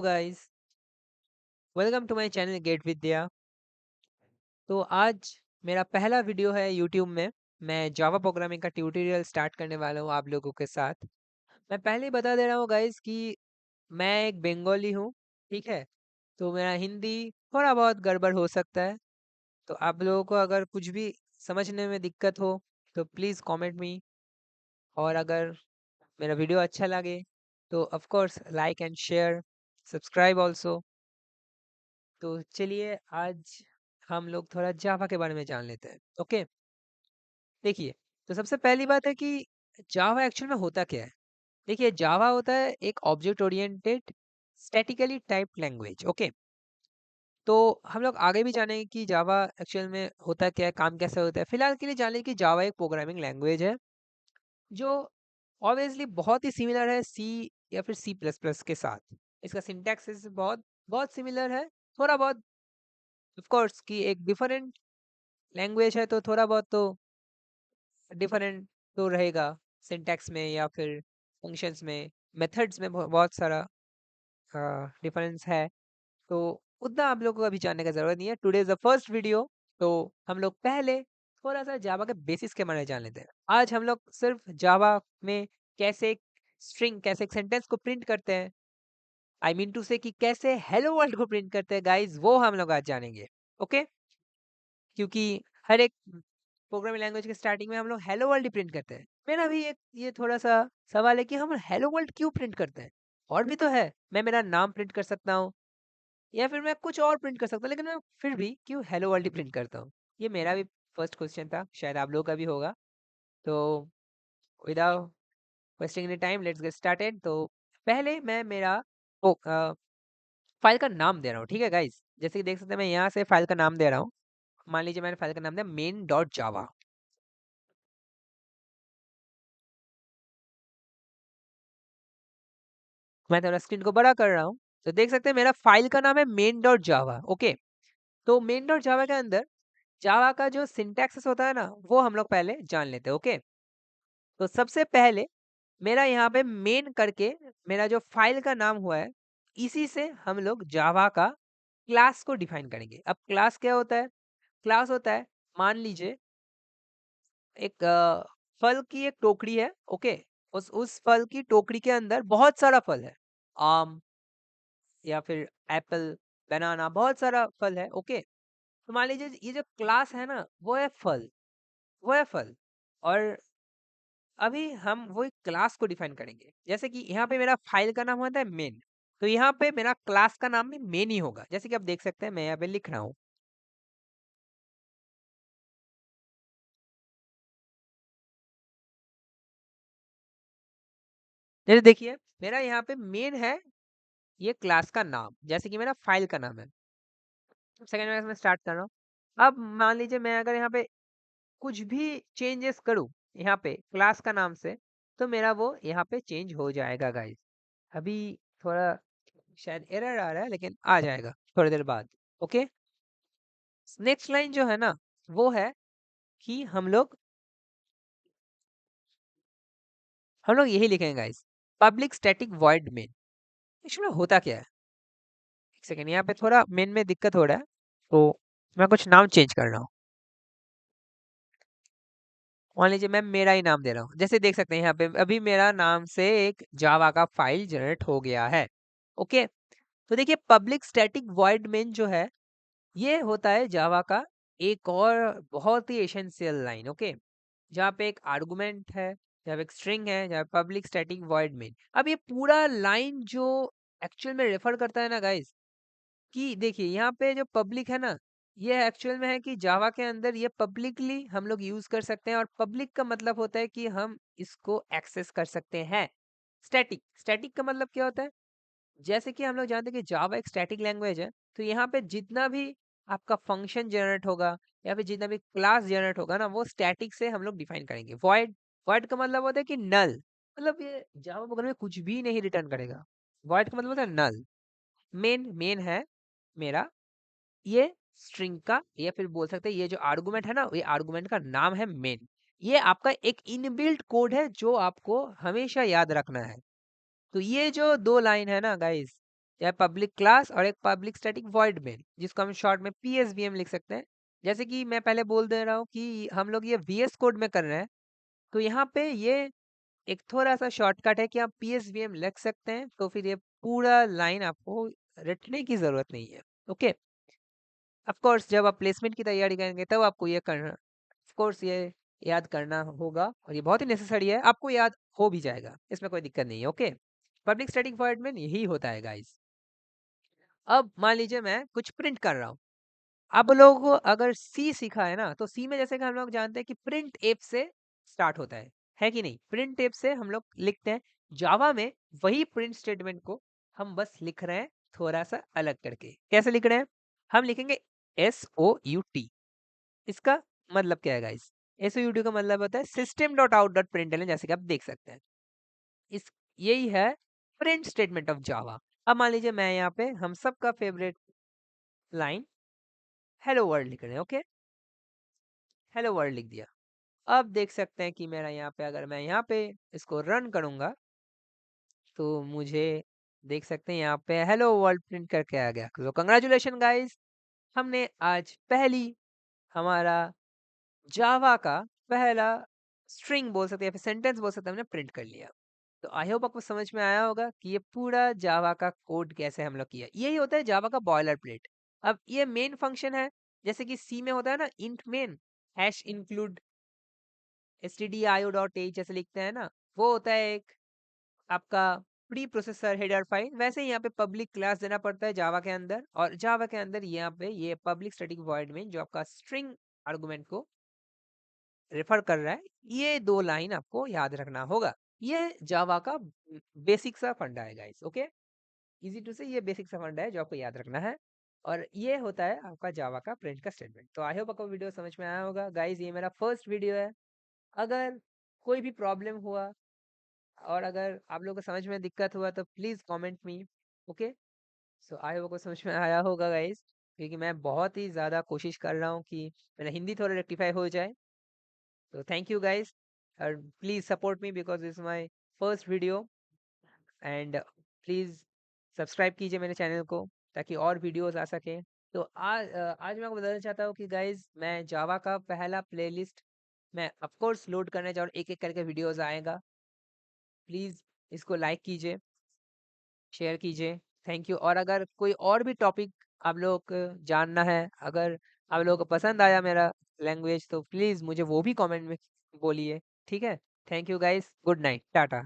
Guys, welcome to my channel get Vidya. तो आज मेरा पहला वीडियो है यूट्यूब में। मैं जावा प्रोग्रामिंग का ट्यूटोरियल स्टार्ट करने वाला हूँ आप लोगों के साथ। मैं पहले ही बता दे रहा हूँ गाइस कि मैं एक बंगाली हूँ। ठीक है, तो मेरा हिंदी थोड़ा बहुत गड़बड़ हो सकता है। तो आप लोगों को अगर कुछ भी समझने में दिक्कत हो तो प्लीज़ कमेंट मी। और अगर मेरा वीडियो अच्छा लगे तो of course like and share, subscribe also. तो चलिए आज हम लोग थोड़ा जावा के बारे में जान लेते हैं। ओके, देखिए, तो सबसे पहली बात है कि जावा एक्चुअल में होता क्या है। देखिए, जावा होता है एक object oriented statically typed language. Okay, तो हम लोग आगे भी जानेंगे कि जावा एक्चुअल में होता क्या है, काम कैसे होता है। फिलहाल के लिए जान लें कि जावा एक प्रोग्रामिंग लैंग्वेज है जो ऑब्वियसली बहुत ही सिमिलर है सी या फिर सी प्लस प्लस के साथ। इसका सिंटैक्स बहुत बहुत सिमिलर है। थोड़ा बहुत ऑफ कोर्स कि एक डिफरेंट लैंग्वेज है तो थोड़ा बहुत तो डिफरेंट तो रहेगा सिंटैक्स में या फिर फंक्शंस में, मेथड्स में बहुत सारा डिफरेंस है। तो उतना आप लोगों को अभी जानने का जरूरत नहीं है। Today is the first video. तो हम लोग पहले थोड़ा सा जावा के बेसिक्स के बारे में जान लेते हैं। आज हम लोग सिर्फ जावा में कैसे एक स्ट्रिंग, कैसे एक सेंटेंस को प्रिंट करते हैं, आई मीन टू से कि कैसे हेलो वर्ल्ड को प्रिंट करते हैं गाइस, वो हम लोग आज जानेंगे। ओके, क्योंकि हर एक प्रोग्रामिंग लैंग्वेज के स्टार्टिंग में हम लोग हेलो वर्ल्ड ही प्रिंट करते हैं। मेरा भी एक ये थोड़ा सा सवाल है कि हम हेलो वर्ल्ड क्यों प्रिंट करते हैं। और भी तो है, मैं मेरा नाम प्रिंट कर सकता हूँ या फिर मैं कुछ और प्रिंट कर सकता हूँ, लेकिन मैं फिर भी क्यों हेलो वर्ल्ड ही प्रिंट करता हूँ। ये मेरा भी फर्स्ट क्वेश्चन था, शायद आप लोगों का भी होगा। तो without wasting any time let's get started. तो पहले मैं मेरा फाइल का नाम दे रहा हूँ। ठीक है गाइस, जैसे कि देख सकते हैं मैं यहाँ से फाइल का नाम दे रहा हूँ। मान लीजिए मैंने फाइल का नाम दिया main.java। मैं थोड़ा स्क्रीन को बड़ा कर रहा हूँ तो देख सकते हैं मेरा फाइल का नाम है main.java। ओके, तो main.java के अंदर जावा का जो सिंटैक्स होता है ना, वो हम लोग पहले जान लेते हैं। ओके, तो सबसे पहले मेरा यहाँ पे मेन करके मेरा जो फाइल का नाम हुआ है, इसी से हम लोग जावा का क्लास को डिफाइन करेंगे। अब क्लास क्या होता है? क्लास होता है, मान लीजिए एक फल की एक टोकरी है। ओके, उस फल की टोकरी के अंदर बहुत सारा फल है, आम या फिर एप्पल, बनाना, बहुत सारा फल है। ओके, तो मान लीजिए ये जो क्लास है ना, वो है फल, वो है फल। और अभी हम वो क्लास को डिफाइन करेंगे। जैसे कि यहाँ पे मेरा फाइल का नाम होता है मेन, तो यहाँ पे मेरा क्लास का नाम भी मेन ही होगा। जैसे कि आप देख सकते हैं मैं यहाँ पे लिख रहा हूँ। जैसे देखिए मेरा यहाँ पे मेन है ये क्लास का नाम, जैसे कि मेरा फाइल का नाम है। सेकंड में स्टार्ट कर रहा हूँ। अब मान लीजिए मैं अगर यहाँ पे कुछ भी चेंजेस करूँ यहाँ पे क्लास का नाम से, तो मेरा वो यहाँ पे चेंज हो जाएगा गाइस। अभी थोड़ा शायद एरर आ रहा है, लेकिन आ जाएगा थोड़ी देर बाद। ओके, नेक्स्ट लाइन जो है ना, वो है कि हम लोग यही लिखेंगे guys, public static void main. इसमें होता क्या है, एक सेकेंड, यहाँ पे थोड़ा मेन में दिक्कत हो रहा है तो मैं कुछ नाम चेंज कर रहा हूँ। मान लीजिए मैं मेरा ही नाम दे रहा हूँ। जैसे देख सकते हैं यहाँ पे अभी मेरा नाम से एक जावा का फाइल जनरेट हो गया है। ओके, तो देखिए पब्लिक स्टैटिक वॉइड मेन जो है, ये होता है जावा का एक और बहुत ही एसेंशियल लाइन। ओके, जहाँ पे एक आर्गुमेंट है, जहाँ पे एक स्ट्रिंग है, जहाँ पब्लिक स्टैटिक वॉइड मेन। अब ये पूरा लाइन जो एक्चुअल में रेफर करता है ना गाइस, कि देखिए यहाँ पे जो पब्लिक है ना, ये एक्चुअल में है कि जावा के अंदर ये पब्लिकली हम लोग यूज कर सकते हैं। और पब्लिक का मतलब होता है कि हम इसको एक्सेस कर सकते हैं। स्टैटिक, स्टैटिक का मतलब क्या होता है? जैसे कि हम लोग जानते हैं कि जावा एक स्टैटिक लैंग्वेज है, तो यहाँ पे जितना भी आपका फंक्शन जनरेट होगा या फिर जितना भी क्लास जनरेट होगा ना, वो स्टैटिक से हम लोग डिफाइन करेंगे। वॉइड, वॉइड का मतलब होता है कि नल, मतलब ये जावा प्रोग्राम में कुछ भी नहीं रिटर्न करेगा। वॉइड का मतलब होता है नल। मेन, मेन है मेरा ये स्ट्रिंग का, या फिर बोल सकते हैं ये जो आर्गुमेंट है ना, ये आर्गुमेंट का नाम है मेन। ये आपका एक इनबिल्ट कोड है जो आपको हमेशा याद रखना है। तो ये जो दो लाइन है ना गाइस, या पब्लिक क्लास और एक पब्लिक स्टैटिक वॉइड मेन, जिसको हम शॉर्ट में पीएसवीएम लिख सकते हैं। जैसे कि मैं पहले बोल दे रहा हूँ कि हम लोग ये वीएस कोड में कर रहे हैं, तो यहाँ पे ये एक थोड़ा-सा शॉर्टकट है कि आप पीएसवीएम लिख सकते हैं, तो फिर ये पूरा लाइन आपको रटने की ज़रूरत नहीं है। ओके? ऑफ कोर्स जब आप प्लेसमेंट की तैयारी करेंगे तब आपको ये करना ऑफ कोर्स ये याद करना होगा और ये बहुत ही नेसेसरी है, आपको याद हो भी जाएगा, इसमें कोई दिक्कत नहीं है। ओके? पब्लिक स्टैटिक वॉइड में यही होता है गाइस। अब मान लीजिए मैं कुछ प्रिंट कर रहा हूँ। आप लोगों को अगर सी सीखा है ना, तो सी में जैसे कि हम लोग जानते हैं कि प्रिंट एफ से स्टार्ट होता है कि नहीं? प्रिंट एफ से हम लोग लिखते हैं। जावा में वही प्रिंट स्टेटमेंट को हम बस लिख रहे हैं थोड़ा सा अलग करके। कैसे लिख रहे हैं? हम लिखेंगे एस ओ यू टी। इसका मतलब क्या है guys? S O U T का मतलब होता है system dot out dot println, जैसे कि आप देख सकते हैं। इस यही है प्रिंट स्टेटमेंट ऑफ जावा। अब मान लीजिए मैं यहाँ पे हम सबका फेवरेट लाइन हेलो वर्ल्ड लिख रहे हैं। ओके? हेलो वर्ल्ड लिख दिया। अब देख सकते हैं कि मेरा यहाँ पे अगर मैं यहाँ पे इसको रन करूँगा, तो मुझे देख सकते हैं यहाँ पे हेलो वर्ल्ड प्रिंट करके आ गया। तो कंग्रेचुलेशन गाइस, हमने आज पहली हमारा जावा का पहला स्ट्रिंग बोल सकते हैं या फिर सेंटेंस बोल सकते हैं, हमने प्रिंट कर लिया। तो आई होप आपको समझ में आया होगा कि ये पूरा जावा का कोड कैसे हम लोग किया। यही होता है जावा का बॉयलर प्लेट। अब ये मेन फंक्शन है, जैसे कि सी में होता है ना int main hash include stdio.h जैसे लिखते हैं ना, वो होता है एक आपका प्री प्रोसेसर हेडर फाइल। वैसे ही यहाँ पे पब्लिक क्लास देना पड़ता है जावा के अंदर, और जावा के अंदर यहाँ पे ये पब्लिक स्टैटिक वॉइड में जो आपका स्ट्रिंग आर्गुमेंट को रेफर कर रहा है, ये दो लाइन आपको याद रखना होगा। ये जावा का बेसिक सा फंडा है गाइस। ओके? इजी टू से ये बेसिक सा फंडा है जो आपको याद रखना है, और ये होता है आपका जावा का प्रिंट का स्टेटमेंट। तो आई होप आपको वीडियो समझ में आया होगा गाइस। ये मेरा फर्स्ट वीडियो है। अगर कोई भी प्रॉब्लम हुआ और अगर आप लोगों को समझ में दिक्कत हुआ तो please comment me. Okay? So I hope आपको समझ में आया होगा गाइस, क्योंकि मैं बहुत ही ज़्यादा कोशिश कर रहा हूँ कि मेरा हिंदी थोड़ा रेक्टिफाई हो जाए। तो थैंक यू गाइस, और please support me because this is my first video, and please subscribe कीजिए मेरे चैनल को ताकि और वीडियोस आ सकें। तो आज मैं आपको बताना चाहता हूँ कि गाइस मैं जावा का पहला प्लेलिस्ट मैं ऑफ कोर्स लोड करने जा रहा हूँ, एक-एक करके वीडियोस आएगा। प्लीज़ इसको लाइक कीजिए, शेयर कीजिए। Thank you. और अगर कोई और भी टॉपिक आप लोगों को जानना है, अगर आप लोगों को पसंद आया मेरा लैंग्वेज, तो प्लीज़ मुझे वो भी कमेंट में बोलिए। ठीक है? Thank you guys, good night, Tata.